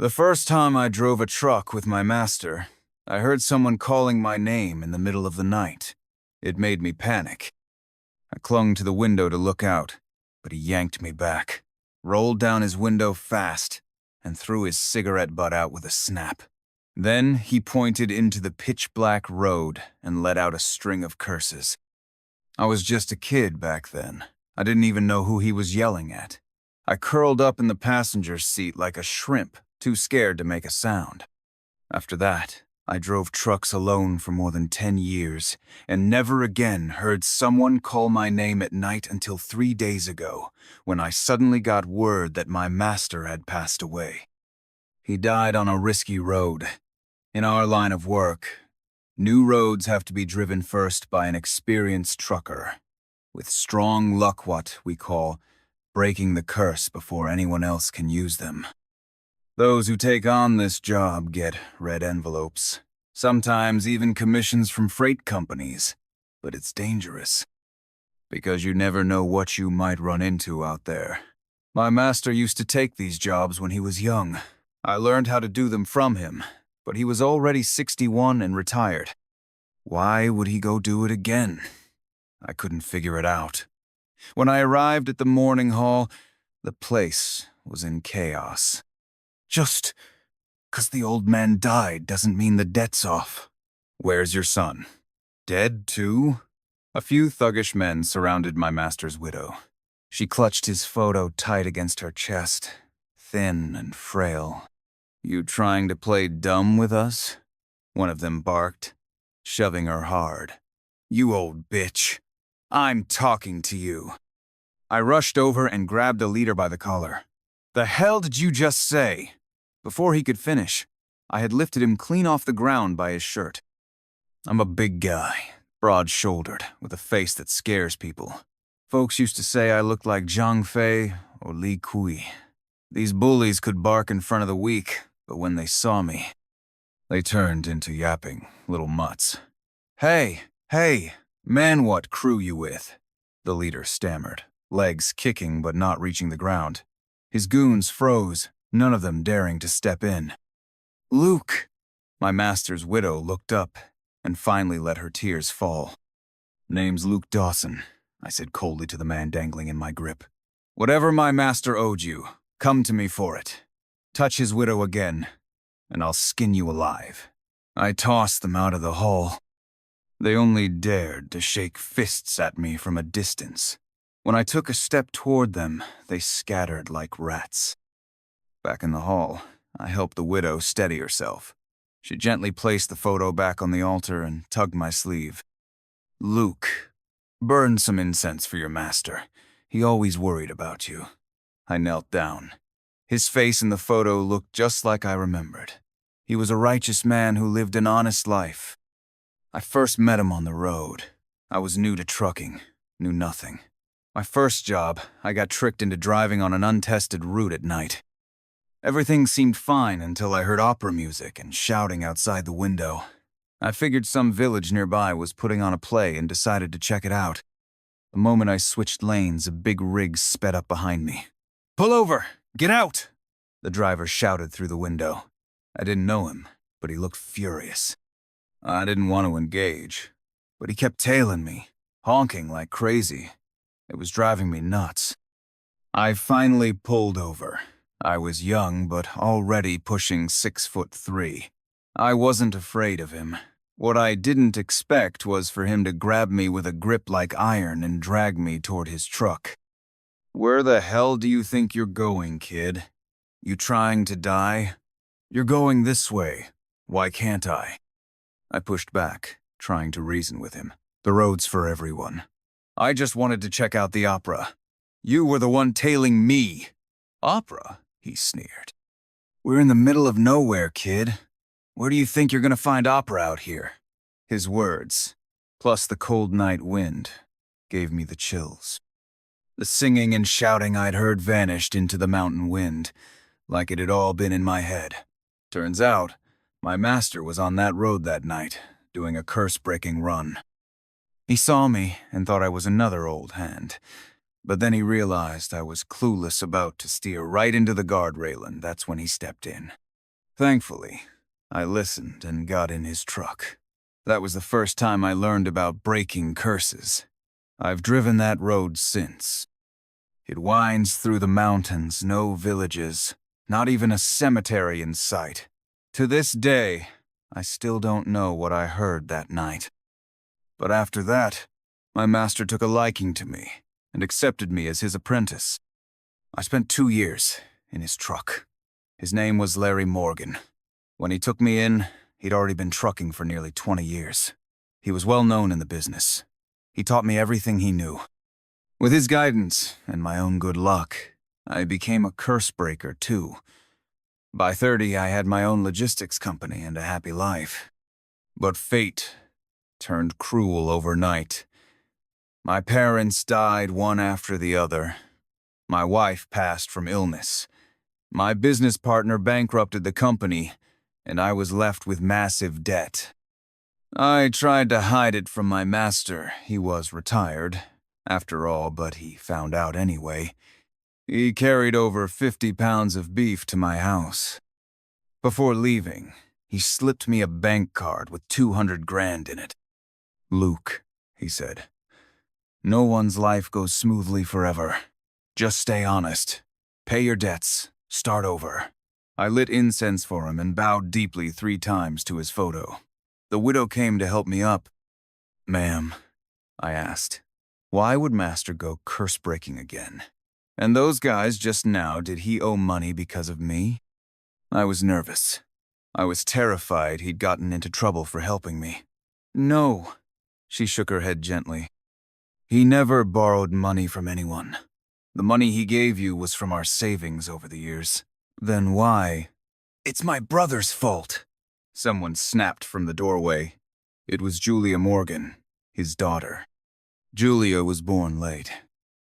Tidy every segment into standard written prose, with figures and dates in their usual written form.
The first time I drove a truck with my master, I heard someone calling my name in the middle of the night. It made me panic. I clung to the window to look out, but he yanked me back, rolled down his window fast, and threw his cigarette butt out with a snap. Then he pointed into the pitch-black road and let out a string of curses. I was just a kid back then. I didn't even know who he was yelling at. I curled up in the passenger seat like a shrimp, too scared to make a sound. After that, I drove trucks alone for more than 10 years, and never again heard someone call my name at night until 3 days ago, when I suddenly got word that my master had passed away. He died on a risky road. In our line of work, new roads have to be driven first by an experienced trucker, with strong luck, what we call breaking the curse before anyone else can use them. Those who take on this job get red envelopes, sometimes even commissions from freight companies, but it's dangerous, because you never know what you might run into out there. My master used to take these jobs when he was young. I learned how to do them from him, but he was already 61 and retired. Why would he go do it again? I couldn't figure it out. When I arrived at the morning hall, the place was in chaos. Just 'cause the old man died doesn't mean the debt's off. Where's your son? Dead too? A few thuggish men surrounded my master's widow. She clutched his photo tight against her chest, thin and frail. You trying to play dumb with us? One of them barked, shoving her hard. You old bitch. I'm talking to you. I rushed over and grabbed the leader by the collar. The hell did you just say? Before he could finish, I had lifted him clean off the ground by his shirt. I'm a big guy, broad-shouldered, with a face that scares people. Folks used to say I looked like Zhang Fei or Li Kui. These bullies could bark in front of the weak, but when they saw me, they turned into yapping little mutts. Hey, man, what crew you with? The leader stammered, legs kicking but not reaching the ground. His goons froze, none of them daring to step in. Luke! My master's widow looked up and finally let her tears fall. Name's Luke Dawson, I said coldly to the man dangling in my grip. Whatever my master owed you, come to me for it. Touch his widow again, and I'll skin you alive. I tossed them out of the hall. They only dared to shake fists at me from a distance. When I took a step toward them, they scattered like rats. Back in the hall, I helped the widow steady herself. She gently placed the photo back on the altar and tugged my sleeve. Luke, burn some incense for your master. He always worried about you. I knelt down. His face in the photo looked just like I remembered. He was a righteous man who lived an honest life. I first met him on the road. I was new to trucking, knew nothing. My first job, I got tricked into driving on an untested route at night. Everything seemed fine until I heard opera music and shouting outside the window. I figured some village nearby was putting on a play and decided to check it out. The moment I switched lanes, a big rig sped up behind me. Pull over! Get out! The driver shouted through the window. I didn't know him, but he looked furious. I didn't want to engage, but he kept tailing me, honking like crazy. It was driving me nuts. I finally pulled over. I was young, but already pushing 6'3". I wasn't afraid of him. What I didn't expect was for him to grab me with a grip like iron and drag me toward his truck. Where the hell do you think you're going, kid? You trying to die? You're going this way. Why can't I? I pushed back, trying to reason with him. The road's for everyone. I just wanted to check out the opera. You were the one tailing me. Opera? He sneered. We're in the middle of nowhere, kid. Where do you think you're gonna find opera out here? His words, plus the cold night wind, gave me the chills. The singing and shouting I'd heard vanished into the mountain wind, like it had all been in my head. Turns out, my master was on that road that night, doing a curse-breaking run. He saw me and thought I was another old hand. But then he realized I was clueless about to steer right into the guardrail, and that's when he stepped in. Thankfully, I listened and got in his truck. That was the first time I learned about breaking curses. I've driven that road since. It winds through the mountains, no villages, not even a cemetery in sight. To this day, I still don't know what I heard that night. But after that, my master took a liking to me and accepted me as his apprentice. I spent 2 years in his truck. His name was Larry Morgan. When he took me in, he'd already been trucking for nearly 20 years. He was well known in the business. He taught me everything he knew. With his guidance and my own good luck, I became a curse breaker too. By 30, I had my own logistics company and a happy life. But fate turned cruel overnight. My parents died one after the other. My wife passed from illness. My business partner bankrupted the company, and I was left with massive debt. I tried to hide it from my master. He was retired, after all, but he found out anyway. He carried over 50 pounds of beef to my house. Before leaving, he slipped me a bank card with 200 grand in it. "Luke," he said, "no one's life goes smoothly forever. Just stay honest. Pay your debts. Start over." I lit incense for him and bowed deeply 3 times to his photo. The widow came to help me up. "Ma'am," I asked, "why would Master go curse-breaking again? And those guys just now, did he owe money because of me?" I was nervous. I was terrified he'd gotten into trouble for helping me. "No," she shook her head gently. "He never borrowed money from anyone. The money he gave you was from our savings over the years." "Then why?" "It's my brother's fault," someone snapped from the doorway. It was Julia Morgan, his daughter. Julia was born late,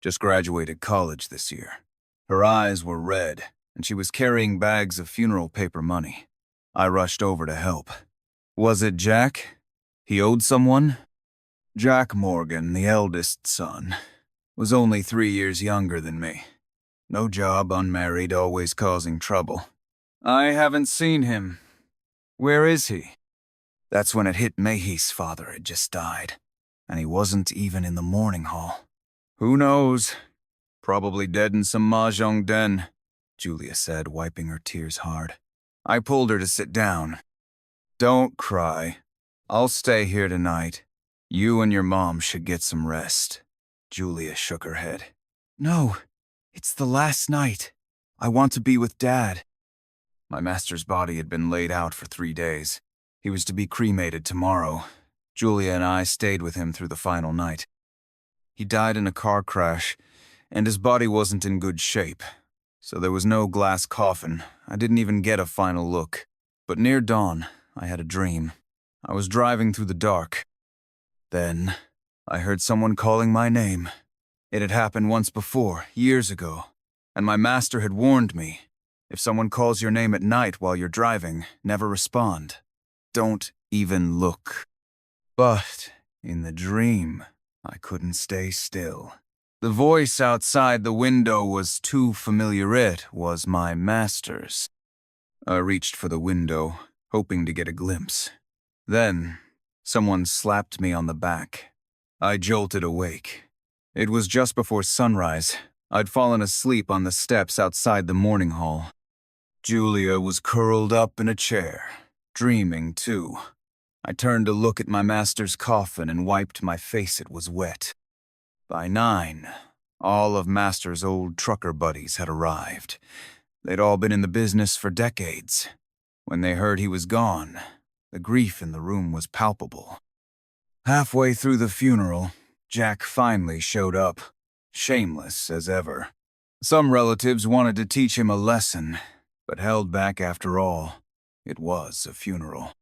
just graduated college this year. Her eyes were red, and she was carrying bags of funeral paper money. I rushed over to help. "Was it Jack? He owed someone?" Jack Morgan, the eldest son, was only 3 years younger than me. No job, unmarried, always causing trouble. "I haven't seen him. Where is he?" That's when it hit me his father had just died, and he wasn't even in the mourning hall. "Who knows? Probably dead in some mahjong den," Julia said, wiping her tears hard. I pulled her to sit down. "Don't cry. I'll stay here tonight. You and your mom should get some rest." Julia shook her head. "No, it's the last night. I want to be with Dad." My master's body had been laid out for 3 days. He was to be cremated tomorrow. Julia and I stayed with him through the final night. He died in a car crash, and his body wasn't in good shape, so there was no glass coffin. I didn't even get a final look. But near dawn, I had a dream. I was driving through the dark. Then, I heard someone calling my name. It had happened once before, years ago, and my master had warned me. If someone calls your name at night while you're driving, never respond. Don't even look. But, in the dream, I couldn't stay still. The voice outside the window was too familiar. It was my master's. I reached for the window, hoping to get a glimpse. Then, someone slapped me on the back. I jolted awake. It was just before sunrise. I'd fallen asleep on the steps outside the mourning hall. Julia was curled up in a chair, dreaming too. I turned to look at my master's coffin and wiped my face. It was wet. By 9, all of Master's old trucker buddies had arrived. They'd all been in the business for decades. When they heard he was gone, the grief in the room was palpable. Halfway through the funeral, Jack finally showed up, shameless as ever. Some relatives wanted to teach him a lesson, but held back after all. It was a funeral.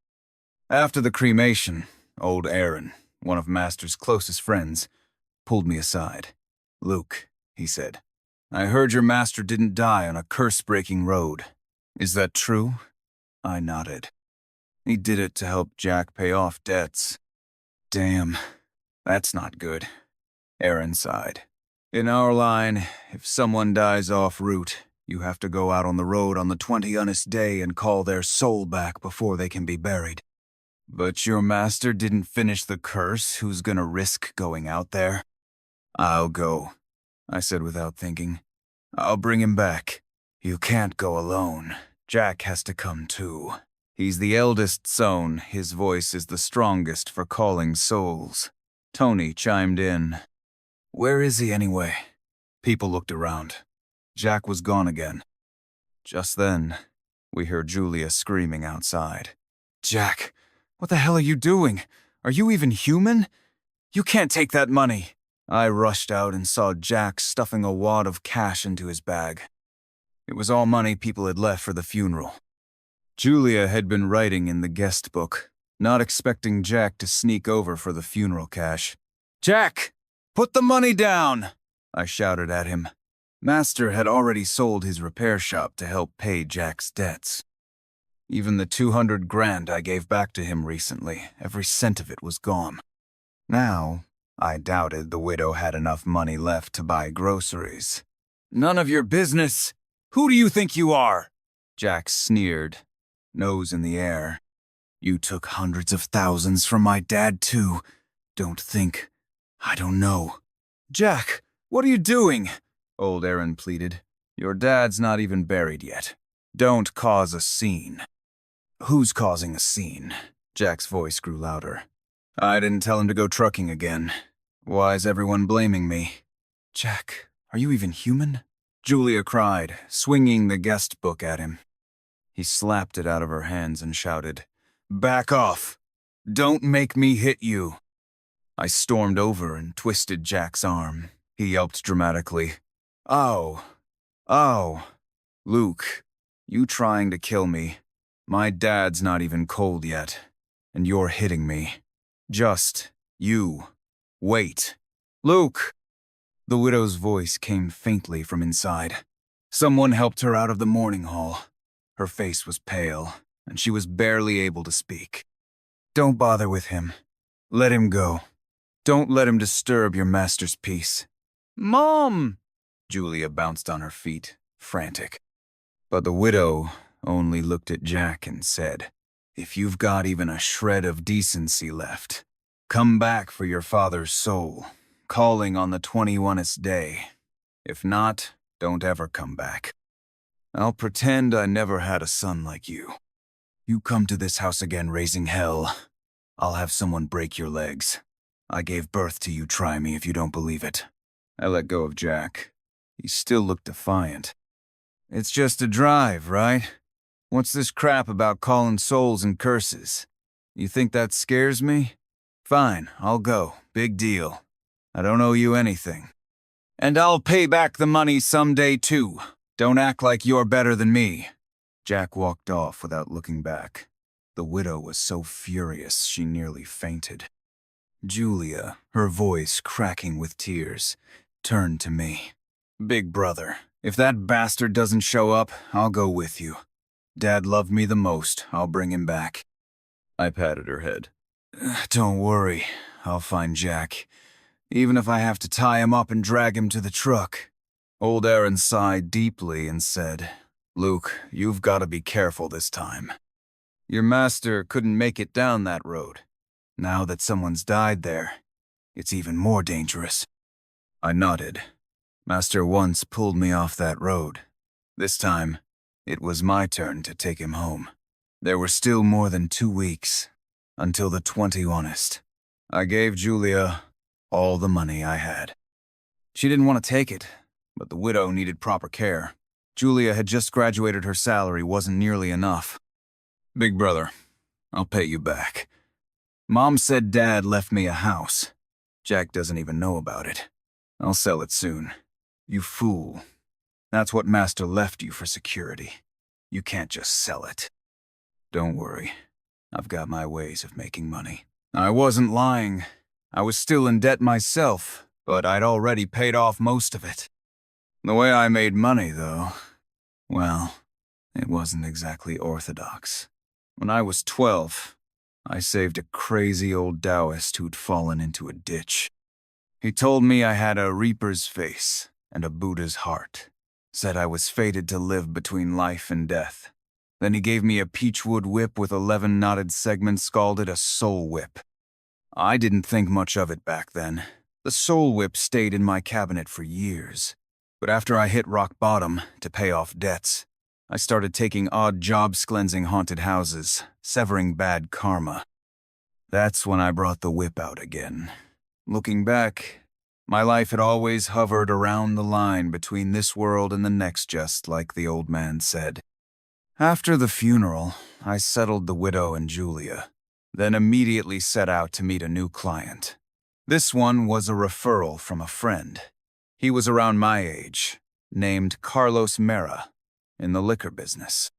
After the cremation, old Aaron, one of Master's closest friends, pulled me aside. "Luke," he said, "I heard your master didn't die on a curse-breaking road. Is that true?" I nodded. "He did it to help Jack pay off debts." "Damn, that's not good," Aaron sighed. "In our line, if someone dies off route, You have to go out on the road on the 20th day and call their soul back before they can be buried. But your master didn't finish the curse. Who's gonna risk going out there? I'll go, I said without thinking. I'll bring him back. You can't go alone. Jack has to come too. He's the eldest son. His voice is the strongest for calling souls. Tony chimed in. Where is he anyway? People looked around. Jack was gone again. Just then, we heard Julia screaming outside. Jack, what the hell are you doing? Are you even human? You can't take that money. I rushed out and saw Jack stuffing a wad of cash into his bag. It was all money people had left for the funeral. Julia had been writing in the guest book, not expecting Jack to sneak over for the funeral cash. Jack, put the money down, I shouted at him. Master had already sold his repair shop to help pay Jack's debts. Even the 200 grand I gave back to him recently, every cent of it was gone. Now, I doubted the widow had enough money left to buy groceries. None of your business. Who do you think you are? Jack sneered, nose in the air. You took hundreds of thousands from my dad too. Don't think. I don't know. Jack, what are you doing? Old Aaron pleaded. Your dad's not even buried yet. Don't cause a scene. Who's causing a scene? Jack's voice grew louder. I didn't tell him to go trucking again. Why's everyone blaming me? Jack, are you even human? Julia cried, swinging the guest book at him. He slapped it out of her hands and shouted, Back off! Don't make me hit you! I stormed over and twisted Jack's arm. He yelped dramatically. Ow! Ow! Luke, you trying to kill me. My dad's not even cold yet, and you're hitting me. Just, you. Wait. Luke! The widow's voice came faintly from inside. Someone helped her out of the mourning hall. Her face was pale, and she was barely able to speak. Don't bother with him. Let him go. Don't let him disturb your master's peace. Mom! Julia bounced on her feet, frantic. But the widow only looked at Jack and said, If you've got even a shred of decency left, come back for your father's soul, calling on the 21st day. If not, don't ever come back. I'll pretend I never had a son like you. You come to this house again raising hell, I'll have someone break your legs. I gave birth to you, try me if you don't believe it. I let go of Jack. He still looked defiant. It's just a drive, right? What's this crap about calling souls and curses? You think that scares me? Fine, I'll go. Big deal. I don't owe you anything. And I'll pay back the money someday too. Don't act like you're better than me. Jack walked off without looking back. The widow was so furious she nearly fainted. Julia, her voice cracking with tears, turned to me. Big brother, if that bastard doesn't show up, I'll go with you. Dad loved me the most. I'll bring him back. I patted her head. Don't worry. I'll find Jack. Even if I have to tie him up and drag him to the truck. Old Aaron sighed deeply and said, Luke, you've got to be careful this time. Your master couldn't make it down that road. Now that someone's died there, it's even more dangerous. I nodded. Master once pulled me off that road. This time, it was my turn to take him home. There were still more than 2 weeks, until the 21st. I gave Julia all the money I had. She didn't want to take it, but the widow needed proper care. Julia had just graduated, her salary wasn't nearly enough. Big brother, I'll pay you back. Mom said Dad left me a house. Jack doesn't even know about it. I'll sell it soon. You fool. That's what Master left you for security. You can't just sell it. Don't worry. I've got my ways of making money. I wasn't lying. I was still in debt myself, but I'd already paid off most of it. The way I made money, though, well, it wasn't exactly orthodox. When I was 12, I saved a crazy old Taoist who'd fallen into a ditch. He told me I had a reaper's face and a Buddha's heart. said I was fated to live between life and death. Then he gave me a peachwood whip with 11 knotted segments, called it a soul whip. I didn't think much of it back then. The soul whip stayed in my cabinet for years. But after I hit rock bottom to pay off debts, I started taking odd jobs cleansing haunted houses, severing bad karma. That's when I brought the whip out again. Looking back, my life had always hovered around the line between this world and the next, just like the old man said. After the funeral, I settled the widow and Julia, then immediately set out to meet a new client. This one was a referral from a friend. He was around my age, named Carlos Mera, in the liquor business.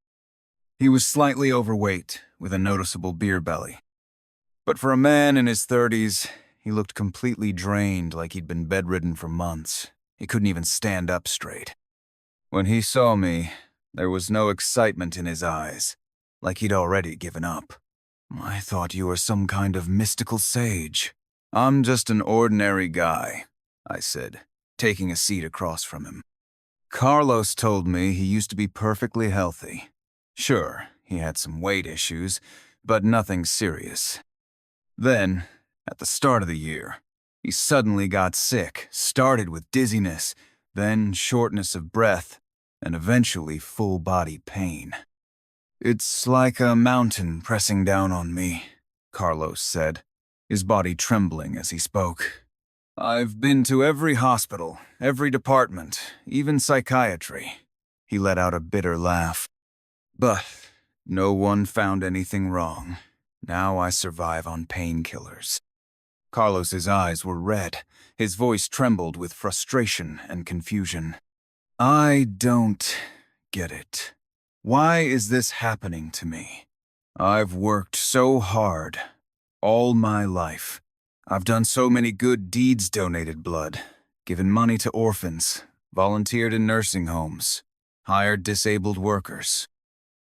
He was slightly overweight, with a noticeable beer belly. But for a man in his 30s, he looked completely drained, like he'd been bedridden for months. He couldn't even stand up straight. When he saw me, there was no excitement in his eyes, like he'd already given up. I thought you were some kind of mystical sage. I'm just an ordinary guy, I said, taking a seat across from him. Carlos told me he used to be perfectly healthy. Sure, he had some weight issues, but nothing serious. Then, at the start of the year, he suddenly got sick, started with dizziness, then shortness of breath, and eventually full-body pain. It's like a mountain pressing down on me, Carlos said, his body trembling as he spoke. I've been to every hospital, every department, even psychiatry. He let out a bitter laugh. But no one found anything wrong. Now I survive on painkillers. Carlos's eyes were red. His voice trembled with frustration and confusion. I don't get it. Why is this happening to me? I've worked so hard, all my life. I've done so many good deeds, donated blood, given money to orphans, volunteered in nursing homes, hired disabled workers.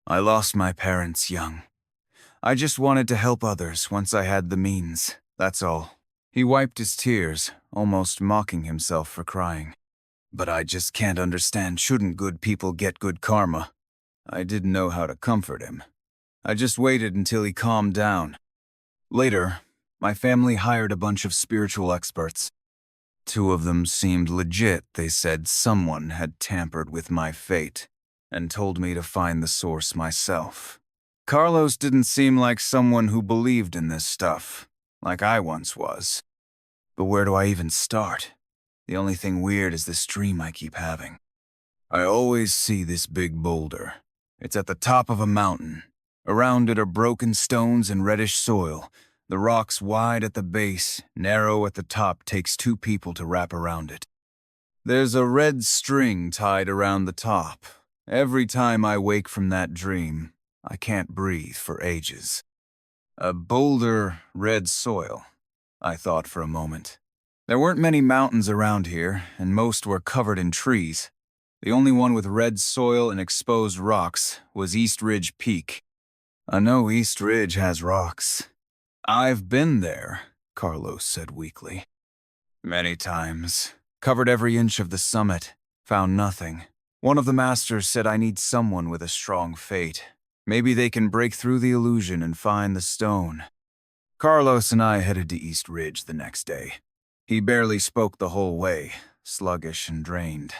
I lost my parents young. I just wanted to help others once I had the means, that's all. He wiped his tears, almost mocking himself for crying. But I just can't understand, shouldn't good people get good karma? I didn't know how to comfort him. I just waited until he calmed down. Later, my family hired a bunch of spiritual experts. 2 of them seemed legit. They said someone had tampered with my fate and told me to find the source myself. Carlos didn't seem like someone who believed in this stuff, like I once was. But where do I even start? The only thing weird is this dream I keep having. I always see this big boulder. It's at the top of a mountain. Around it are broken stones and reddish soil. The rocks wide at the base, narrow at the top, takes 2 people to wrap around it. There's a red string tied around the top. Every time I wake from that dream, I can't breathe for ages. A boulder, red soil, I thought for a moment. There weren't many mountains around here, and most were covered in trees. The only one with red soil and exposed rocks was East Ridge Peak. I know East Ridge has rocks. I've been there, Carlos said weakly. Many times. Covered every inch of the summit. Found nothing. One of the masters said I need someone with a strong fate. Maybe they can break through the illusion and find the stone. Carlos and I headed to East Ridge the next day. He barely spoke the whole way, sluggish and drained.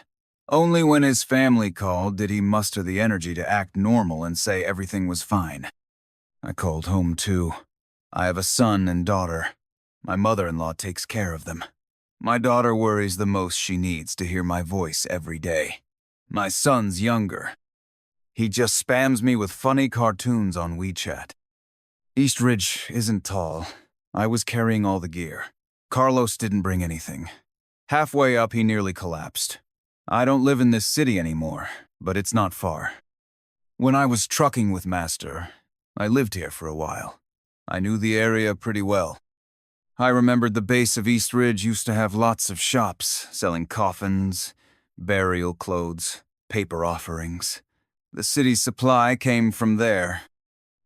Only when his family called did he muster the energy to act normal and say everything was fine. I called home too. I have a son and daughter. My mother-in-law takes care of them. My daughter worries the most. She needs to hear my voice every day. My son's younger. He just spams me with funny cartoons on WeChat. East Ridge isn't tall. I was carrying all the gear. Carlos didn't bring anything. Halfway up, he nearly collapsed. I don't live in this city anymore, but it's not far. When I was trucking with Master, I lived here for a while. I knew the area pretty well. I remembered the base of East Ridge used to have lots of shops selling coffins, burial clothes, paper offerings. The city's supply came from there.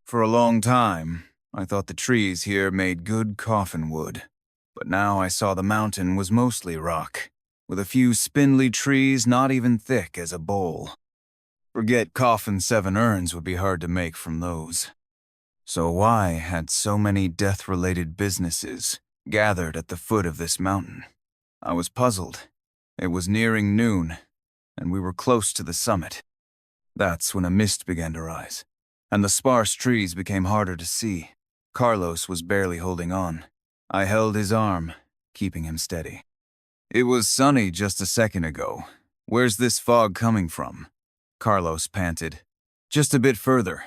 For a long time, I thought the trees here made good coffin wood. But now I saw the mountain was mostly rock. with a few spindly trees not even thick as a bowl. Forget coffin 7 urns would be hard to make from those. So why had so many death-related businesses gathered at the foot of this mountain? I was puzzled. It was nearing noon, and we were close to the summit. That's when a mist began to rise, and the sparse trees became harder to see. Carlos was barely holding on. I held his arm, keeping him steady. It was sunny just a second ago. Where's this fog coming from? Carlos panted. Just a bit further.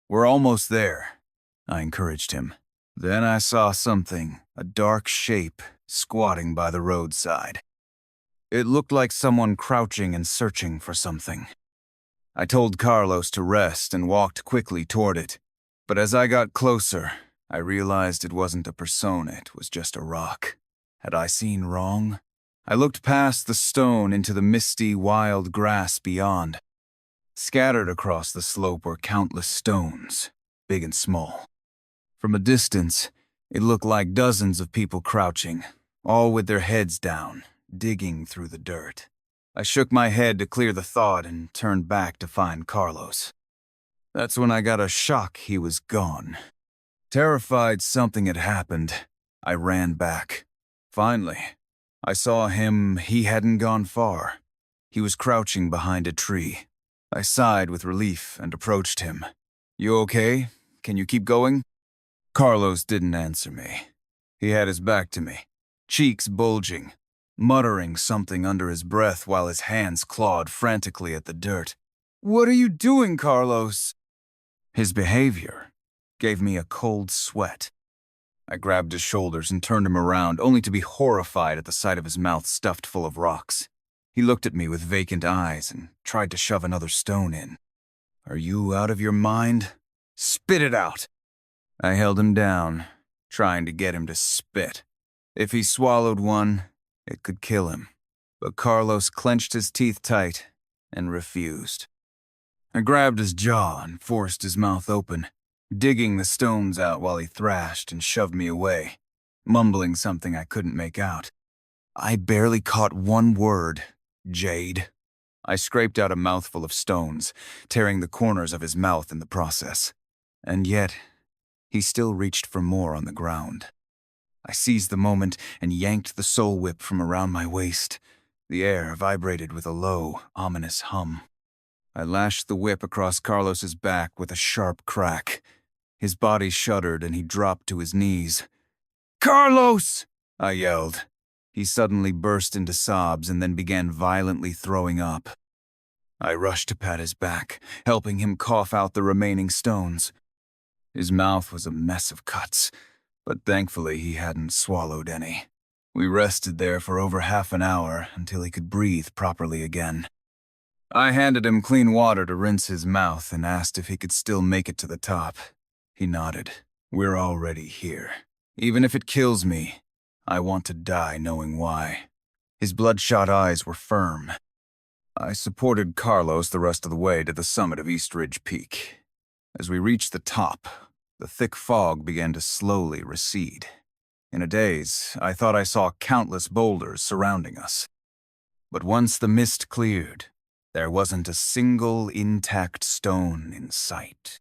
We're almost there, I encouraged him. Then I saw something, a dark shape, squatting by the roadside. It looked like someone crouching and searching for something. I told Carlos to rest and walked quickly toward it. But as I got closer, I realized it wasn't a persona, it was just a rock. Had I seen wrong? I looked past the stone into the misty, wild grass beyond. Scattered across the slope were countless stones, big and small. From a distance, it looked like dozens of people crouching, all with their heads down, digging through the dirt. I shook my head to clear the thought and turned back to find Carlos. That's when I got a shock he was gone. Terrified something had happened, I ran back. Finally, I saw him. He hadn't gone far. He was crouching behind a tree. I sighed with relief and approached him. You okay? Can you keep going? Carlos didn't answer me. He had his back to me, cheeks bulging, muttering something under his breath while his hands clawed frantically at the dirt. What are you doing, Carlos? His behavior gave me a cold sweat. I grabbed his shoulders and turned him around, only to be horrified at the sight of his mouth stuffed full of rocks. He looked at me with vacant eyes and tried to shove another stone in. Are you out of your mind? Spit it out! I held him down, trying to get him to spit. If he swallowed one, it could kill him. But Carlos clenched his teeth tight and refused. I grabbed his jaw and forced his mouth open, digging the stones out while he thrashed and shoved me away, mumbling something I couldn't make out. I barely caught one word. Jade. I scraped out a mouthful of stones, tearing the corners of his mouth in the process. And yet, he still reached for more on the ground. I seized the moment and yanked the soul whip from around my waist. The air vibrated with a low, ominous hum. I lashed the whip across Carlos's back with a sharp crack. His body shuddered and he dropped to his knees. Carlos! I yelled. He suddenly burst into sobs and then began violently throwing up. I rushed to pat his back, helping him cough out the remaining stones. His mouth was a mess of cuts, but thankfully he hadn't swallowed any. We rested there for over half an hour until he could breathe properly again. I handed him clean water to rinse his mouth and asked if he could still make it to the top. He nodded. We're already here. Even if it kills me, I want to die knowing why. His bloodshot eyes were firm. I supported Carlos the rest of the way to the summit of East Ridge Peak. As we reached the top, the thick fog began to slowly recede. In a daze, I thought I saw countless boulders surrounding us. But once the mist cleared, there wasn't a single intact stone in sight.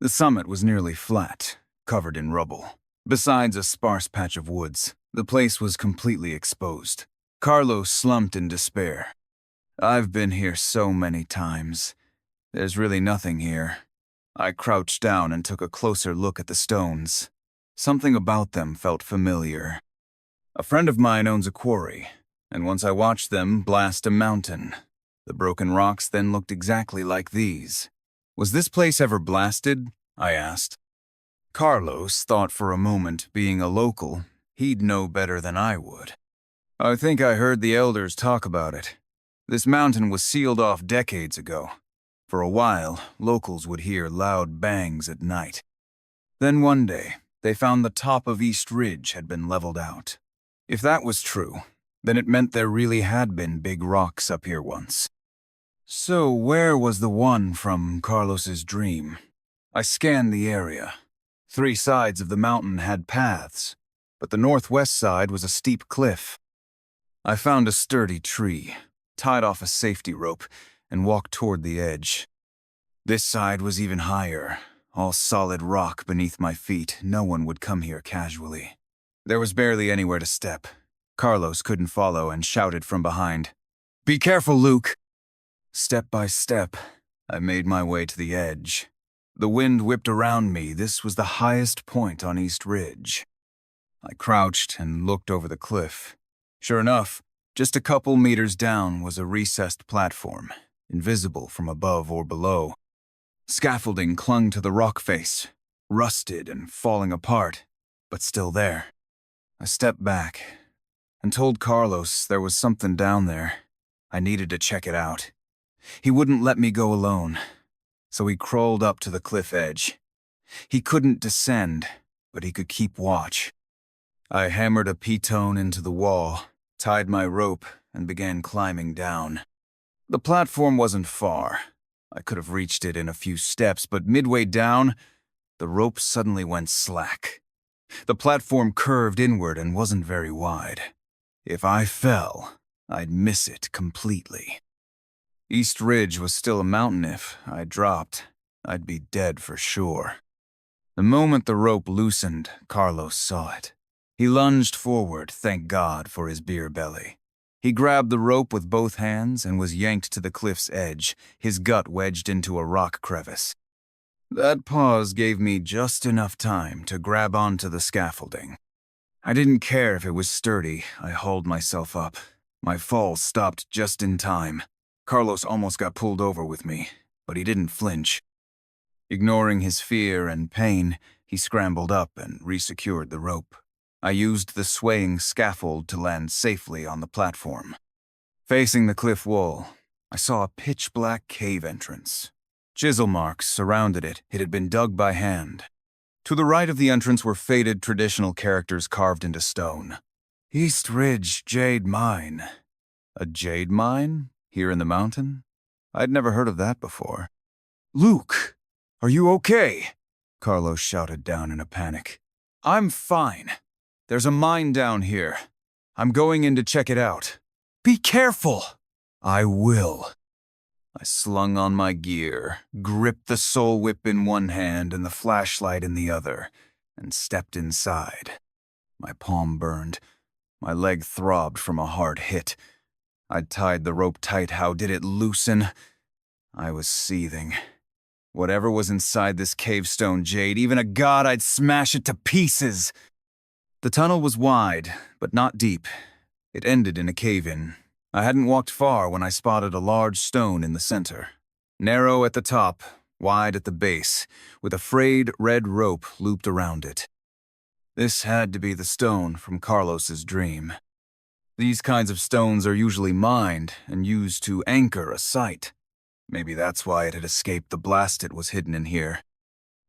The summit was nearly flat, covered in rubble. Besides a sparse patch of woods, the place was completely exposed. Carlos slumped in despair. I've been here so many times. There's really nothing here. I crouched down and took a closer look at the stones. Something about them felt familiar. A friend of mine owns a quarry, and once I watched them blast a mountain. The broken rocks then looked exactly like these. Was this place ever blasted? I asked. Carlos thought for a moment, being a local, he'd know better than I would. I think I heard the elders talk about it. This mountain was sealed off decades ago. For a while, locals would hear loud bangs at night. Then one day, they found the top of East Ridge had been leveled out. If that was true, then it meant there really had been big rocks up here once. So where was the one from Carlos's dream? I scanned the area. 3 sides of the mountain had paths, but the northwest side was a steep cliff. I found a sturdy tree, tied off a safety rope, and walked toward the edge. This side was even higher, all solid rock beneath my feet. No one would come here casually. There was barely anywhere to step. Carlos couldn't follow and shouted from behind, "Be careful, Luke!" Step by step, I made my way to the edge. The wind whipped around me. This was the highest point on East Ridge. I crouched and looked over the cliff. Sure enough, just a couple meters down was a recessed platform, invisible from above or below. Scaffolding clung to the rock face, rusted and falling apart, but still there. I stepped back and told Carlos there was something down there. I needed to check it out. He wouldn't let me go alone, so he crawled up to the cliff edge. He couldn't descend, but he could keep watch. I hammered a pitone into the wall, tied my rope, and began climbing down. The platform wasn't far. I could have reached it in a few steps, but midway down, the rope suddenly went slack. The platform curved inward and wasn't very wide. If I fell, I'd miss it completely. East Ridge was still a mountain. If I dropped, I'd be dead for sure. The moment the rope loosened, Carlos saw it. He lunged forward, thank God for his beer belly. He grabbed the rope with both hands and was yanked to the cliff's edge, his gut wedged into a rock crevice. That pause gave me just enough time to grab onto the scaffolding. I didn't care if it was sturdy. I hauled myself up. My fall stopped just in time. Carlos almost got pulled over with me, but he didn't flinch. Ignoring his fear and pain, he scrambled up and resecured the rope. I used the swaying scaffold to land safely on the platform. Facing the cliff wall, I saw a pitch-black cave entrance. Chisel marks surrounded it. It had been dug by hand. To the right of the entrance were faded traditional characters carved into stone. East Ridge Jade Mine. A jade mine? Here in the mountain? I'd never heard of that before. "Luke, are you okay?" Carlos shouted down in a panic. "I'm fine. There's a mine down here. I'm going in to check it out." "Be careful!" "I will." I slung on my gear, gripped the soul whip in one hand and the flashlight in the other, and stepped inside. My palm burned. My leg throbbed from a hard hit. I'd tied the rope tight. How did it loosen? I was seething. Whatever was inside this cavestone jade, even a god, I'd smash it to pieces. The tunnel was wide, but not deep. It ended in a cave-in. I hadn't walked far when I spotted a large stone in the center. Narrow at the top, wide at the base, with a frayed red rope looped around it. This had to be the stone from Carlos's dream. These kinds of stones are usually mined and used to anchor a site. Maybe that's why it had escaped the blast. It was hidden in here.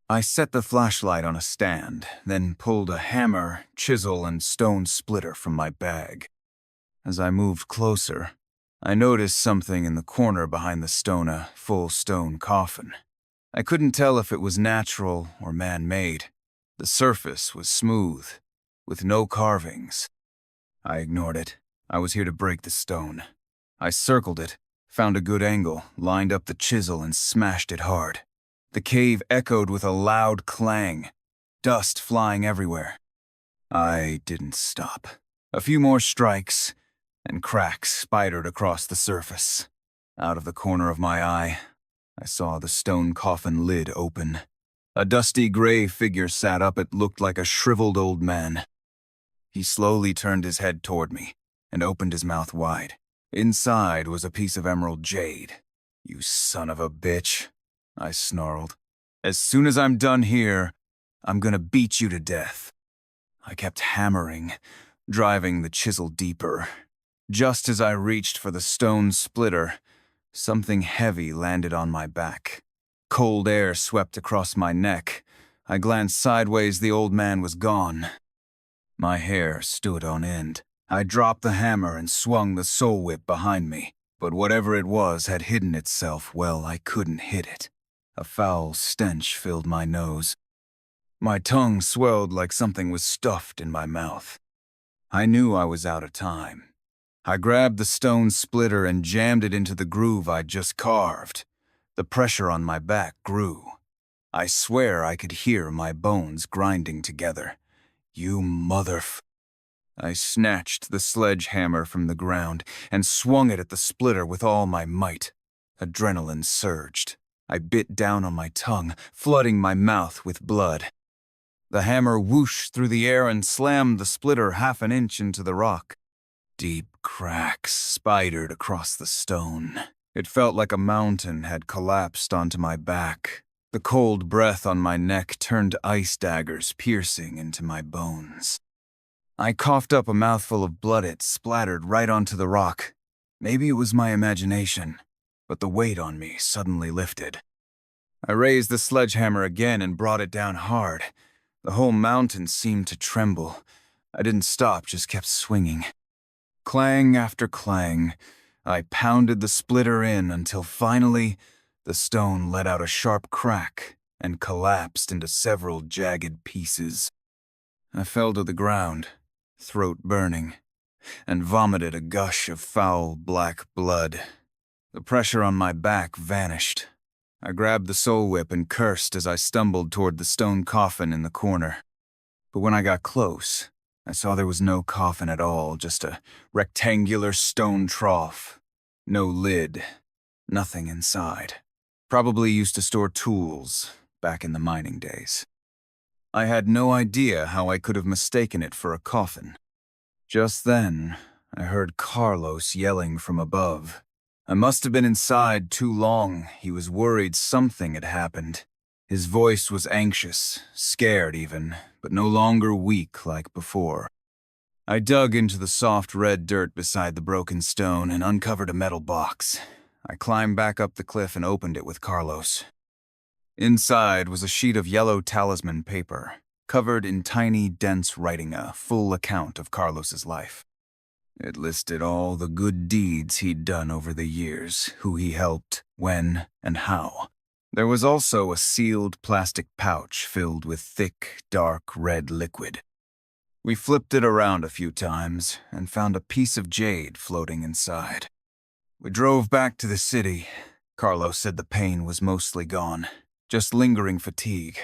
I set the flashlight on a stand, then pulled a hammer, chisel, and stone splitter from my bag. As I moved closer, I noticed something in the corner behind the stone, a full stone coffin. I couldn't tell if it was natural or man-made. The surface was smooth, with no carvings. I ignored it. I was here to break the stone. I circled it, found a good angle, lined up the chisel, and smashed it hard. The cave echoed with a loud clang, dust flying everywhere. I didn't stop. A few more strikes, and cracks spidered across the surface. Out of the corner of my eye, I saw the stone coffin lid open. A dusty gray figure sat up. It looked like a shriveled old man. He slowly turned his head toward me and opened his mouth wide. Inside was a piece of emerald jade. "You son of a bitch," I snarled. "As soon as I'm done here, I'm gonna beat you to death." I kept hammering, driving the chisel deeper. Just as I reached for the stone splitter, something heavy landed on my back. Cold air swept across my neck. I glanced sideways. The old man was gone. My hair stood on end. I dropped the hammer and swung the soul whip behind me. But whatever it was had hidden itself. Well, I couldn't hit it. A foul stench filled my nose. My tongue swelled like something was stuffed in my mouth. I knew I was out of time. I grabbed the stone splitter and jammed it into the groove I'd just carved. The pressure on my back grew. I swear I could hear my bones grinding together. You motherf... I snatched the sledgehammer from the ground and swung it at the splitter with all my might. Adrenaline surged. I bit down on my tongue, flooding my mouth with blood. The hammer whooshed through the air and slammed the splitter half an inch into the rock. Deep cracks spidered across the stone. It felt like a mountain had collapsed onto my back. The cold breath on my neck turned ice daggers piercing into my bones. I coughed up a mouthful of blood. It splattered right onto the rock. Maybe it was my imagination, but the weight on me suddenly lifted. I raised the sledgehammer again and brought it down hard. The whole mountain seemed to tremble. I didn't stop, just kept swinging. Clang after clang, I pounded the splitter in until finally the stone let out a sharp crack and collapsed into several jagged pieces. I fell to the ground, throat burning, and vomited a gush of foul black blood. The pressure on my back vanished. I grabbed the soul whip and cursed as I stumbled toward the stone coffin in the corner. But when I got close, I saw there was no coffin at all, just a rectangular stone trough. No lid, nothing inside. Probably used to store tools back in the mining days. I had no idea how I could have mistaken it for a coffin. Just then, I heard Carlos yelling from above. I must have been inside too long. He was worried something had happened. His voice was anxious, scared even, but no longer weak like before. I dug into the soft red dirt beside the broken stone and uncovered a metal box. I climbed back up the cliff and opened it with Carlos. Inside was a sheet of yellow talisman paper, covered in tiny, dense writing, a full account of Carlos's life. It listed all the good deeds he'd done over the years, who he helped, when, and how. There was also a sealed plastic pouch filled with thick, dark red liquid. We flipped it around a few times and found a piece of jade floating inside. We drove back to the city. Carlos said the pain was mostly gone, just lingering fatigue.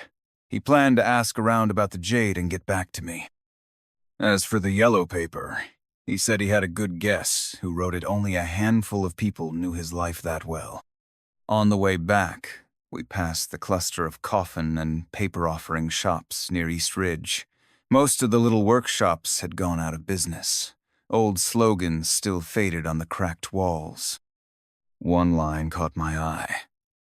He planned to ask around about the jade and get back to me. As for the yellow paper, he said he had a good guess who wrote it. Only a handful of people knew his life that well. On the way back, we passed the cluster of coffin and paper offering shops near East Ridge. Most of the little workshops had gone out of business. Old slogans still faded on the cracked walls. One line caught my eye.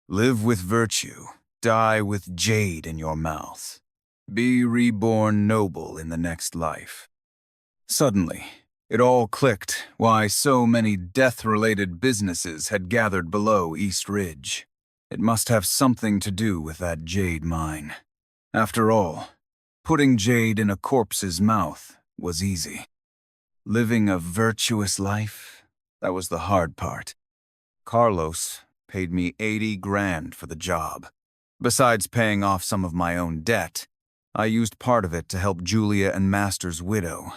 Live with virtue, die with jade in your mouth. Be reborn noble in the next life. Suddenly, it all clicked why so many death-related businesses had gathered below East Ridge. It must have something to do with that jade mine. After all, putting jade in a corpse's mouth was easy. Living a virtuous life, that was the hard part. Carlos paid me 80 grand for the job. Besides paying off some of my own debt, I used part of it to help Julia and Master's widow.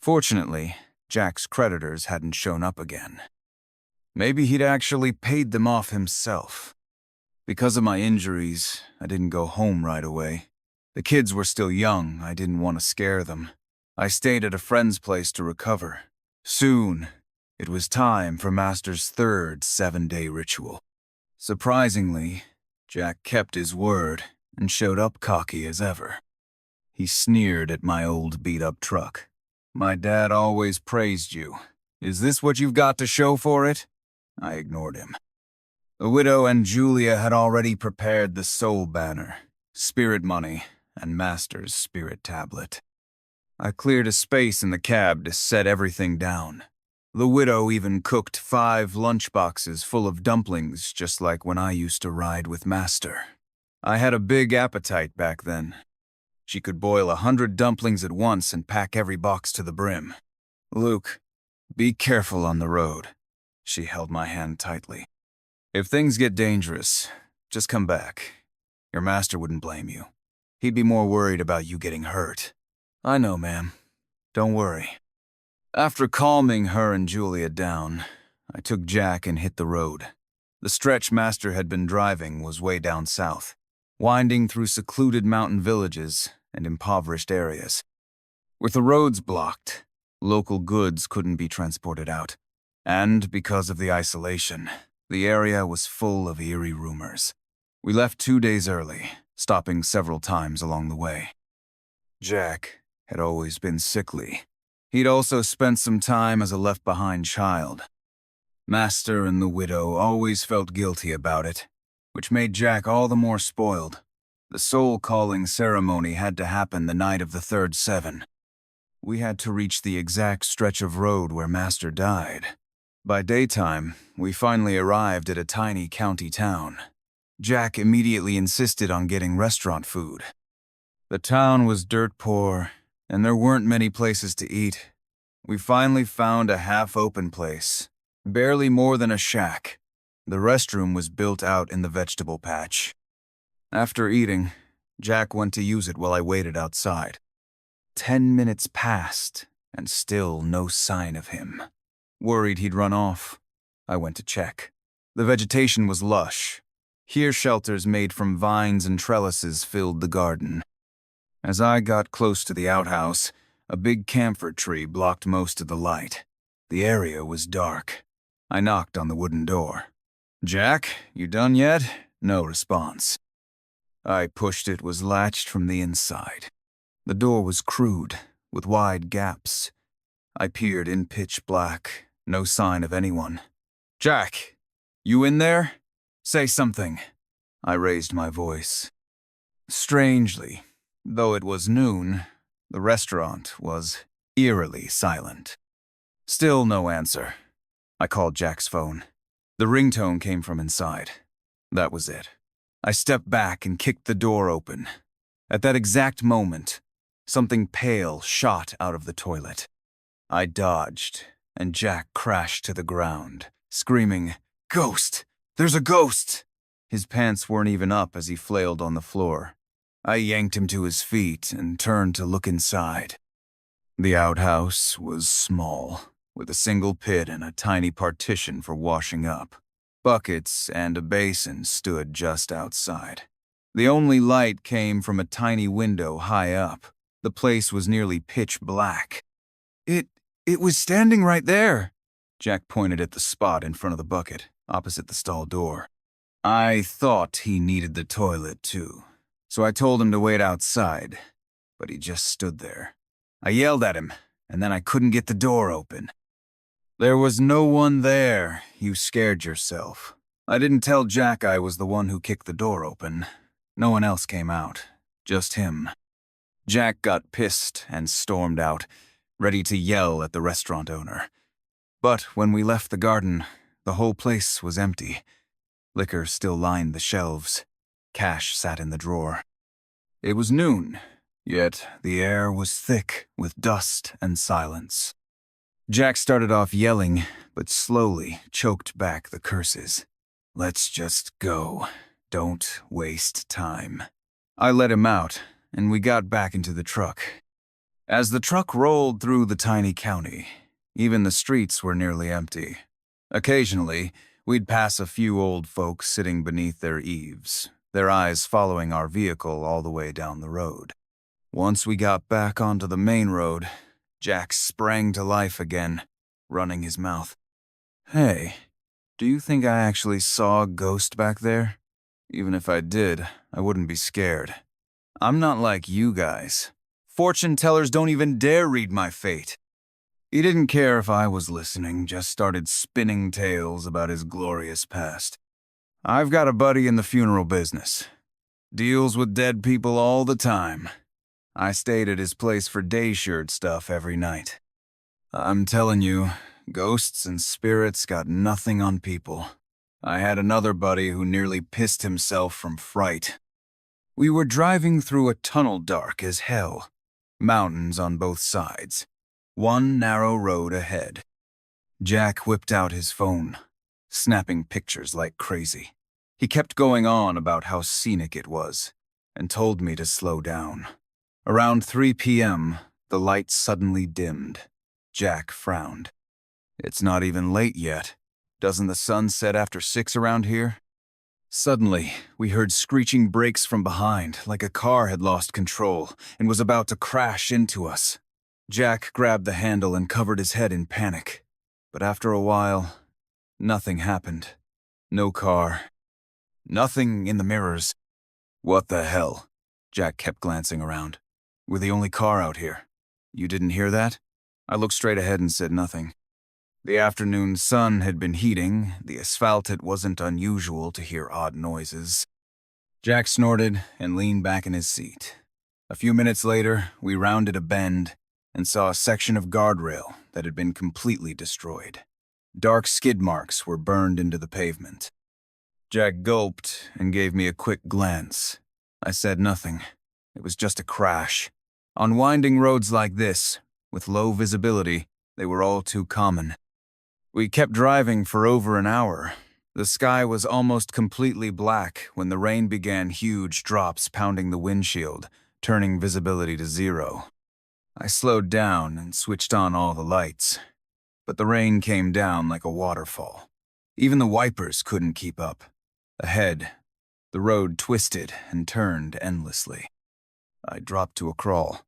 Fortunately, Jack's creditors hadn't shown up again. Maybe he'd actually paid them off himself. Because of my injuries, I didn't go home right away. The kids were still young. I didn't want to scare them. I stayed at a friend's place to recover. Soon, it was time for Master's third 7-day ritual. Surprisingly, Jack kept his word and showed up cocky as ever. He sneered at my old beat-up truck. "My dad always praised you. Is this what you've got to show for it?" I ignored him. The widow and Julia had already prepared the soul banner, spirit money, and Master's spirit tablet. I cleared a space in the cab to set everything down. The widow even cooked 5 lunchboxes full of dumplings, just like when I used to ride with Master. I had a big appetite back then. She could boil 100 dumplings at once and pack every box to the brim. "Luke, be careful on the road." She held my hand tightly. "If things get dangerous, just come back. Your master wouldn't blame you. He'd be more worried about you getting hurt." "I know, ma'am. Don't worry." After calming her and Julia down, I took Jack and hit the road. The stretch Master had been driving was way down south, winding through secluded mountain villages and impoverished areas. With the roads blocked, local goods couldn't be transported out, and because of the isolation, the area was full of eerie rumors. We left 2 days early, stopping several times along the way. Jack had always been sickly. He'd also spent some time as a left-behind child. Master and the widow always felt guilty about it, which made Jack all the more spoiled. The soul-calling ceremony had to happen the night of the third 7. We had to reach the exact stretch of road where Master died. By daytime, we finally arrived at a tiny county town. Jack immediately insisted on getting restaurant food. The town was dirt poor, and there weren't many places to eat. We finally found a half-open place, barely more than a shack. The restroom was built out in the vegetable patch. After eating, Jack went to use it while I waited outside. 10 minutes passed, and still no sign of him. Worried he'd run off, I went to check. The vegetation was lush. Here shelters made from vines and trellises filled the garden. As I got close to the outhouse, a big camphor tree blocked most of the light. The area was dark. I knocked on the wooden door. "Jack, you done yet?" No response. I pushed it was latched from the inside. The door was crude, with wide gaps. I peered in pitch black, no sign of anyone. "Jack, you in there? Say something." I raised my voice. Strangely, though it was noon, the restaurant was eerily silent. Still no answer. I called Jack's phone. The ringtone came from inside. That was it. I stepped back and kicked the door open. At that exact moment, something pale shot out of the toilet. I dodged, and Jack crashed to the ground, screaming, "Ghost! There's a ghost!" His pants weren't even up as he flailed on the floor. I yanked him to his feet and turned to look inside. The outhouse was small, with a single pit and a tiny partition for washing up. Buckets and a basin stood just outside. The only light came from a tiny window high up. The place was nearly pitch black. It was standing right there." Jack pointed at the spot in front of the bucket, opposite the stall door. I thought he needed the toilet too, so I told him to wait outside, but he just stood there. I yelled at him, and then I couldn't get the door open. "There was no one there. You scared yourself." I didn't tell Jack I was the one who kicked the door open. No one else came out, just him. Jack got pissed and stormed out, ready to yell at the restaurant owner. But when we left the garden, the whole place was empty. Liquor still lined the shelves. Cash sat in the drawer. It was noon, yet the air was thick with dust and silence. Jack started off yelling, but slowly choked back the curses. "Let's just go. Don't waste time." I let him out, and we got back into the truck. As the truck rolled through the tiny county, even the streets were nearly empty. Occasionally, we'd pass a few old folks sitting beneath their eaves, their eyes following our vehicle all the way down the road. Once we got back onto the main road, Jack sprang to life again, running his mouth. "Hey, do you think I actually saw a ghost back there? Even if I did, I wouldn't be scared. I'm not like you guys. Fortune tellers don't even dare read my fate." He didn't care if I was listening, just started spinning tales about his glorious past. "I've got a buddy in the funeral business. Deals with dead people all the time. I stayed at his place for day shirt stuff every night. I'm telling you, ghosts and spirits got nothing on people. I had another buddy who nearly pissed himself from fright." We were driving through a tunnel dark as hell. Mountains on both sides. One narrow road ahead. Jack whipped out his phone, snapping pictures like crazy. He kept going on about how scenic it was, and told me to slow down. Around 3 p.m., the light suddenly dimmed. Jack frowned. It's not even late yet. Doesn't the sun set after 6 around here? Suddenly, we heard screeching brakes from behind, like a car had lost control and was about to crash into us. Jack grabbed the handle and covered his head in panic. But after a while, nothing happened. No car. Nothing in the mirrors. What the hell? Jack kept glancing around. We're the only car out here. You didn't hear that? I looked straight ahead and said nothing. The afternoon sun had been heating. The asphalt, it wasn't unusual to hear odd noises. Jack snorted and leaned back in his seat. A few minutes later, we rounded a bend and saw a section of guardrail that had been completely destroyed. Dark skid marks were burned into the pavement. Jack gulped and gave me a quick glance. I said nothing. It was just a crash. On winding roads like this, with low visibility, they were all too common. We kept driving for over an hour. The sky was almost completely black when the rain began huge drops pounding the windshield, turning visibility to 0. I slowed down and switched on all the lights. But the rain came down like a waterfall. Even the wipers couldn't keep up. Ahead, the road twisted and turned endlessly. I dropped to a crawl.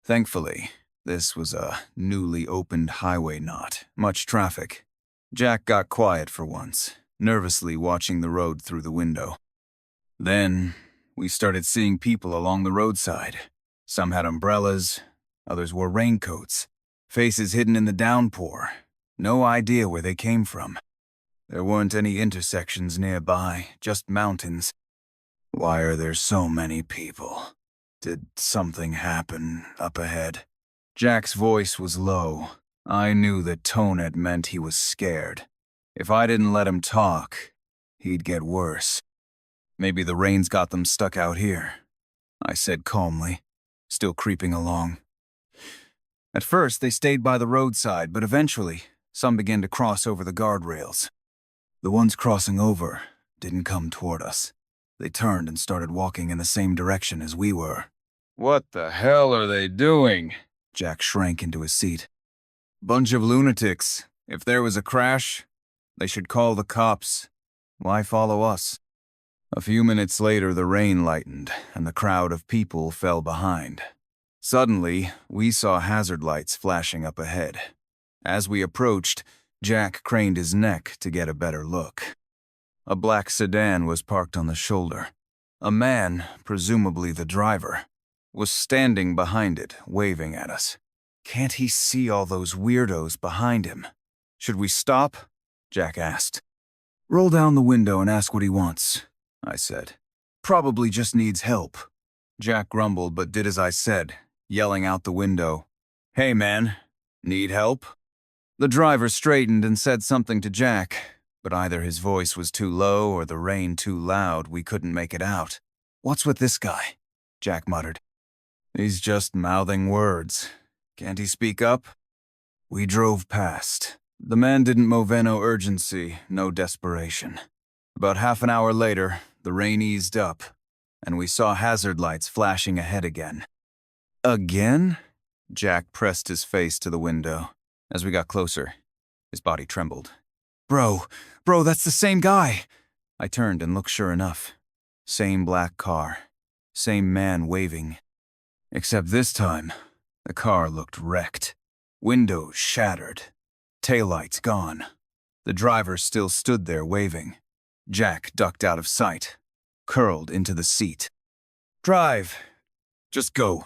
Thankfully, this was a newly opened highway, not much traffic. Jack got quiet for once, nervously watching the road through the window. Then, we started seeing people along the roadside. Some had umbrellas, others wore raincoats, faces hidden in the downpour. No idea where they came from. There weren't any intersections nearby, just mountains. Why are there so many people? Did something happen up ahead? Jack's voice was low. I knew that tone had meant he was scared. If I didn't let him talk, he'd get worse. Maybe the rain's got them stuck out here, I said calmly, still creeping along. At first, they stayed by the roadside, but eventually, some began to cross over the guardrails. The ones crossing over didn't come toward us. They turned and started walking in the same direction as we were. What the hell are they doing? Jack shrank into his seat. Bunch of lunatics. If there was a crash, they should call the cops. Why follow us? A few minutes later, the rain lightened, and the crowd of people fell behind. Suddenly, we saw hazard lights flashing up ahead. As we approached, Jack craned his neck to get a better look. A black sedan was parked on the shoulder. A man, presumably the driver, was standing behind it, waving at us. Can't he see all those weirdos behind him? Should we stop? Jack asked. Roll down the window and ask what he wants, I said. Probably just needs help. Jack grumbled but did as I said, yelling out the window. Hey man, need help? The driver straightened and said something to Jack, but either his voice was too low or the rain too loud, we couldn't make it out. What's with this guy? Jack muttered. He's just mouthing words. Can't he speak up? We drove past. The man didn't moveno urgency, no desperation. About half an hour later, the rain eased up, and we saw hazard lights flashing ahead again. Again? Jack pressed his face to the window. As we got closer, his body trembled. Bro, that's the same guy! I turned and looked sure enough. Same black car. Same man waving. Except this time, the car looked wrecked. Windows shattered. Taillights gone. The driver still stood there waving. Jack ducked out of sight, curled into the seat. Drive. Just go.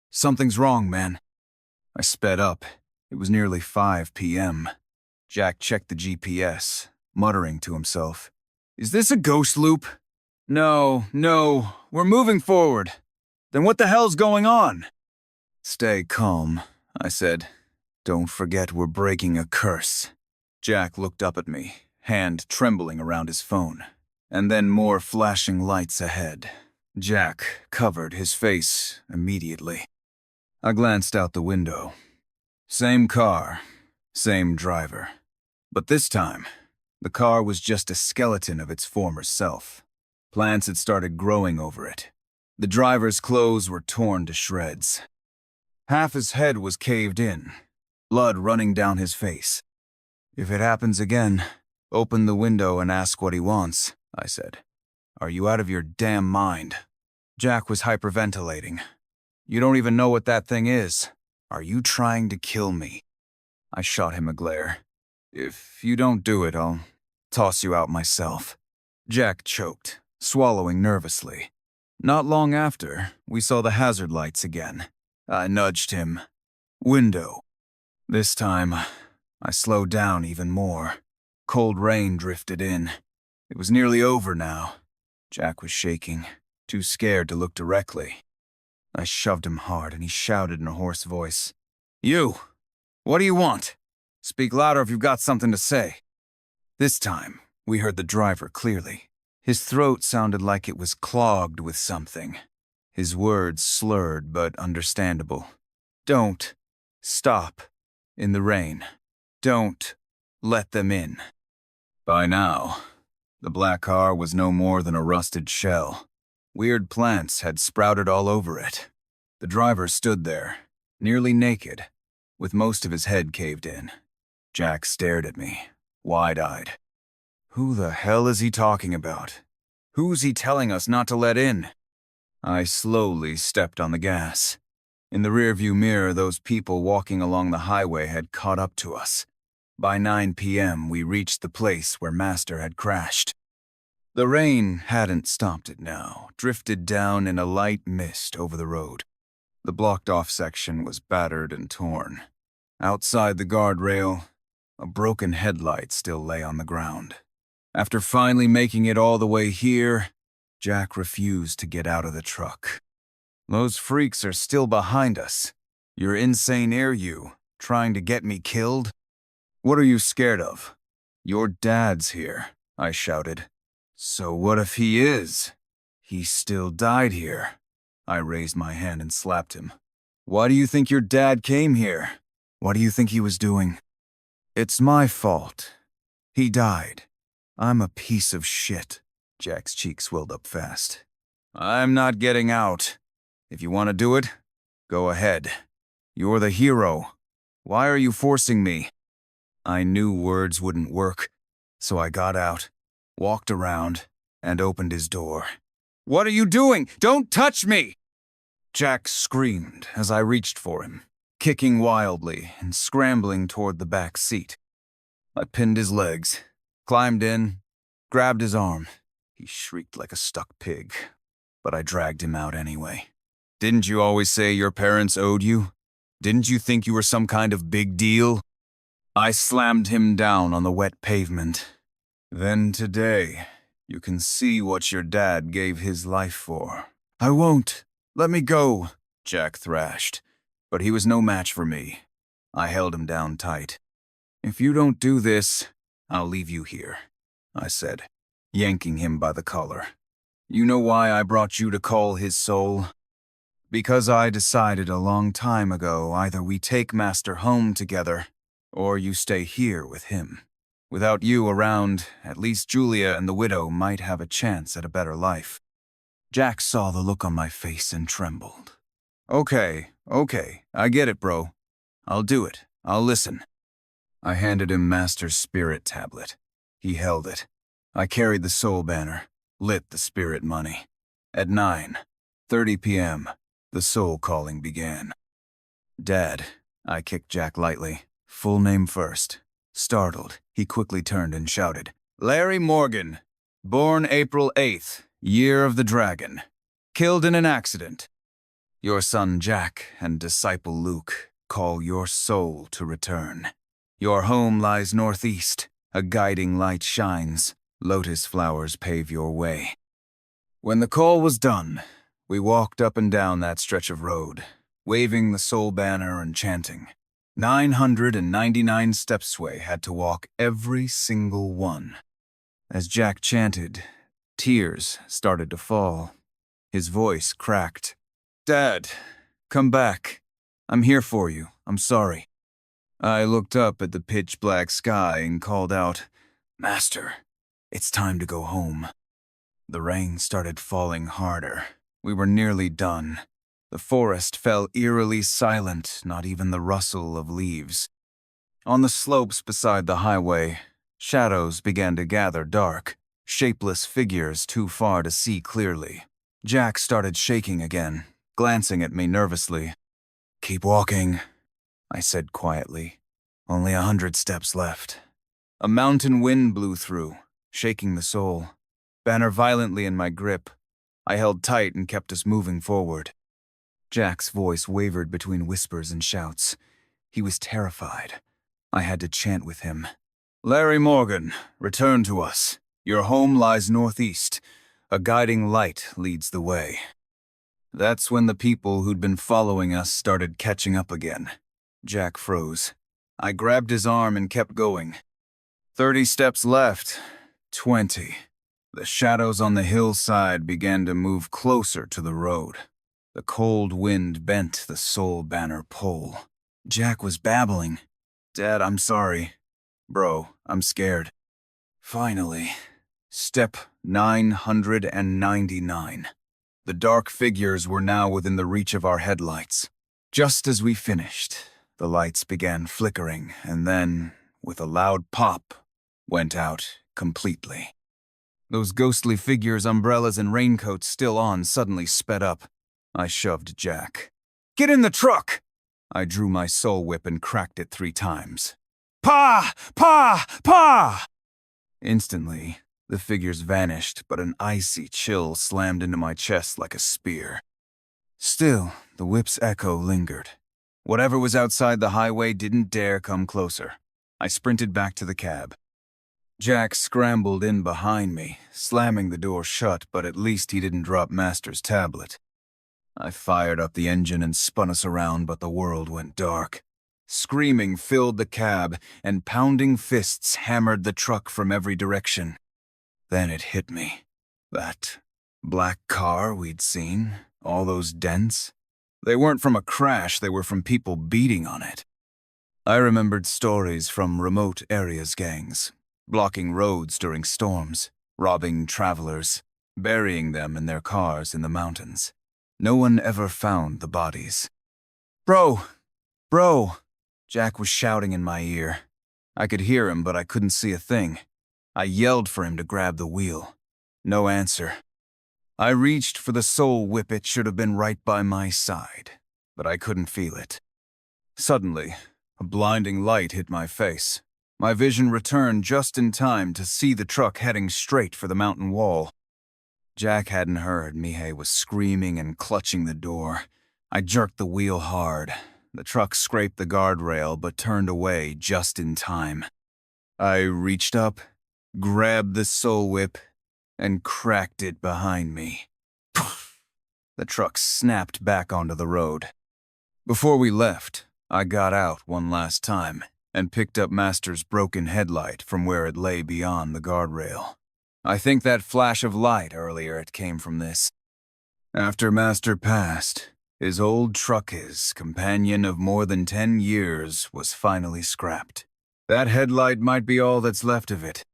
Something's wrong, man. I sped up. It was nearly 5 p.m. Jack checked the GPS, muttering to himself. Is this a ghost loop? No, we're moving forward. Then what the hell's going on? Stay calm, I said. Don't forget we're breaking a curse. Jack looked up at me, hand trembling around his phone. And then more flashing lights ahead. Jack covered his face immediately. I glanced out the window. Same car, same driver. But this time, the car was just a skeleton of its former self. Plants had started growing over it. The driver's clothes were torn to shreds. Half his head was caved in. blood running down his face. "If it happens again, open the window and ask what he wants," I said. "Are you out of your damn mind?" Jack was hyperventilating. "You don't even know what that thing is. Are you trying to kill me?" I shot him a glare. "If you don't do it, I'll toss you out myself." Jack choked, swallowing nervously. Not long after, we saw the hazard lights again. I nudged him. "Window." This time, I slowed down even more. Cold rain drifted in. It was nearly over now. Jack was shaking, too scared to look directly. I shoved him hard, and he shouted in a hoarse voice, "You! What do you want? Speak louder if you've got something to say." This time, we heard the driver clearly. His throat sounded like it was clogged with something. His words slurred but understandable. "Don't stop in the rain. Don't let them in." By now, the black car was no more than a rusted shell. Weird plants had sprouted all over it. The driver stood there, nearly naked, with most of his head caved in. Jack stared at me, wide-eyed. Who the hell is he talking about? Who's he telling us not to let in? I slowly stepped on the gas. In the rearview mirror, those people walking along the highway had caught up to us. By 9 p.m., we reached the place where Master had crashed. The rain hadn't stopped it now, drifted down in a light mist over the road. The blocked-off section was battered and torn. Outside the guardrail, a broken headlight still lay on the ground. After finally making it all the way here, Jack refused to get out of the truck. "Those freaks are still behind us. You're insane, air you, trying to get me killed? What are you scared of? Your dad's here," I shouted. "So what if he is? He still died here." I raised my hand and slapped him. "Why do you think your dad came here? What do you think he was doing?" "It's my fault. He died. I'm a piece of shit." Jack's cheeks swelled up fast. "I'm not getting out. If you want to do it, go ahead. You're the hero. Why are you forcing me?" I knew words wouldn't work, so I got out, walked around, and opened his door. "What are you doing? Don't touch me!" Jack screamed as I reached for him, kicking wildly and scrambling toward the back seat. I pinned his legs, climbed in, grabbed his arm. He shrieked like a stuck pig, but I dragged him out anyway. "Didn't you always say your parents owed you? Didn't you think you were some kind of big deal?" I slammed him down on the wet pavement. "Then today, you can see what your dad gave his life for." "I won't. Let me go," Jack thrashed. But he was no match for me. I held him down tight. "If you don't do this, I'll leave you here," I said, yanking him by the collar. "You know why I brought you to call his soul? Because I decided a long time ago either we take Master home together, or you stay here with him. Without you around, at least Julia and the widow might have a chance at a better life." Jack saw the look on my face and trembled. Okay, I get it, bro. I'll do it. I'll listen." I handed him Master's spirit tablet. He held it. I carried the soul banner, lit the spirit money. At 9:30 p.m., the soul calling began. "Dad," I kicked Jack lightly, full name first. Startled, he quickly turned and shouted, "Larry Morgan, born April 8th, year of the dragon. Killed in an accident. Your son Jack and disciple Luke call your soul to return. Your home lies northeast. A guiding light shines. Lotus flowers pave your way." When the call was done, we walked up and down that stretch of road, waving the soul banner and chanting. 999 steps we had to walk every single one. As Jack chanted, tears started to fall. His voice cracked. "Dad, come back. I'm here for you. I'm sorry." I looked up at the pitch-black sky and called out, "Master, it's time to go home." The rain started falling harder. We were nearly done. The forest fell eerily silent, not even the rustle of leaves. On the slopes beside the highway, shadows began to gather dark, shapeless figures too far to see clearly. Jack started shaking again, glancing at me nervously. "Keep walking," I said quietly. "Only 100 steps left." A mountain wind blew through, shaking the soul. Banner violently in my grip, I held tight and kept us moving forward. Jack's voice wavered between whispers and shouts. He was terrified. I had to chant with him. "Larry Morgan, return to us. Your home lies northeast. A guiding light leads the way." That's when the people who'd been following us started catching up again. Jack froze. I grabbed his arm and kept going. 30 steps left. 20. The shadows on the hillside began to move closer to the road. The cold wind bent the Soul Banner pole. Jack was babbling. "Dad, I'm sorry. Bro, I'm scared." Finally, step 999. The dark figures were now within the reach of our headlights. Just as we finished, the lights began flickering and then, with a loud pop, went out completely. Those ghostly figures, umbrellas and raincoats still on, suddenly sped up. I shoved Jack. "Get in the truck!" I drew my soul whip and cracked it 3 times. "Pa! Pa! Pa!" Instantly, the figures vanished, but an icy chill slammed into my chest like a spear. Still, the whip's echo lingered. Whatever was outside the highway didn't dare come closer. I sprinted back to the cab. Jack scrambled in behind me, slamming the door shut, but at least he didn't drop Master's tablet. I fired up the engine and spun us around, but the world went dark. Screaming filled the cab, and pounding fists hammered the truck from every direction. Then it hit me. That black car we'd seen, all those dents, they weren't from a crash, they were from people beating on it. I remembered stories from remote areas gangs, blocking roads during storms, robbing travelers, burying them in their cars in the mountains. No one ever found the bodies. Bro! Jack was shouting in my ear. I could hear him, but I couldn't see a thing. I yelled for him to grab the wheel. No answer. I reached for the soul whip. It should have been right by my side, but I couldn't feel it. Suddenly, a blinding light hit my face. My vision returned just in time to see the truck heading straight for the mountain wall. Jack hadn't heard. Mihei was screaming and clutching the door. I jerked the wheel hard. The truck scraped the guardrail but turned away just in time. I reached up, grabbed the soul whip, and cracked it behind me. The truck snapped back onto the road. Before we left, I got out one last time and picked up Master's broken headlight from where it lay beyond the guardrail. I think that flash of light earlier, it came from this. After Master passed, his old truck, his companion of more than 10 years, was finally scrapped. That headlight might be all that's left of it.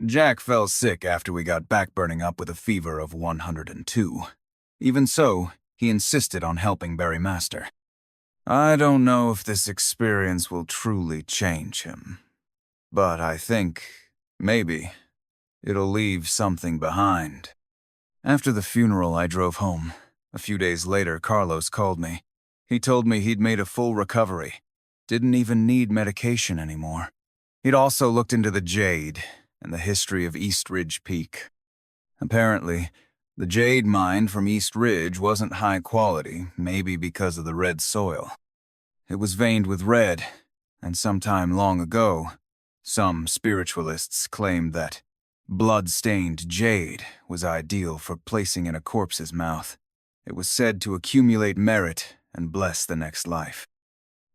Jack fell sick after we got back, burning up with a fever of 102. Even so, he insisted on helping bury Master. I don't know if this experience will truly change him, but I think, maybe, it'll leave something behind. After the funeral, I drove home. A few days later, Carlos called me. He told me he'd made a full recovery. Didn't even need medication anymore. He'd also looked into the jade and the history of East Ridge Peak. Apparently, the jade mined from East Ridge wasn't high quality, maybe because of the red soil. It was veined with red, and sometime long ago, some spiritualists claimed that blood-stained jade was ideal for placing in a corpse's mouth. It was said to accumulate merit and bless the next life.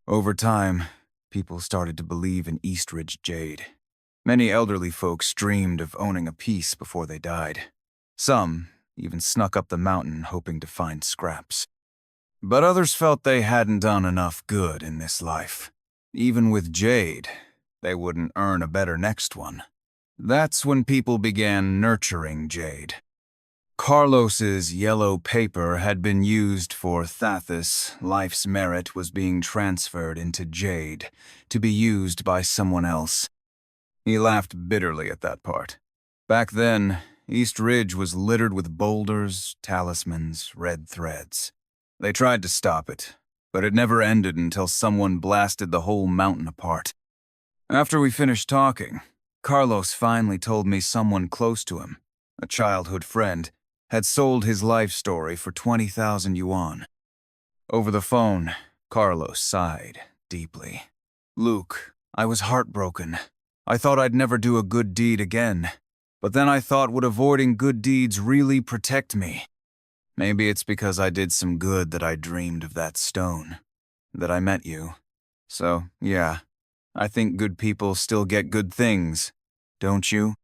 Over time, people started to believe in East Ridge jade. Many elderly folks dreamed of owning a piece before they died. Some even snuck up the mountain hoping to find scraps. But others felt they hadn't done enough good in this life. Even with jade, they wouldn't earn a better next one. That's when people began nurturing jade. Carlos's yellow paper had been used for Thathis, life's merit was being transferred into jade, to be used by someone else. He laughed bitterly at that part. Back then, East Ridge was littered with boulders, talismans, red threads. They tried to stop it, but it never ended until someone blasted the whole mountain apart. After we finished talking, Carlos finally told me someone close to him, a childhood friend, had sold his life story for 20,000 yuan. Over the phone, Carlos sighed deeply. "Luke, I was heartbroken. I thought I'd never do a good deed again. But then I thought, would avoiding good deeds really protect me? Maybe it's because I did some good that I dreamed of that stone, that I met you. So, yeah, I think good people still get good things, don't you?"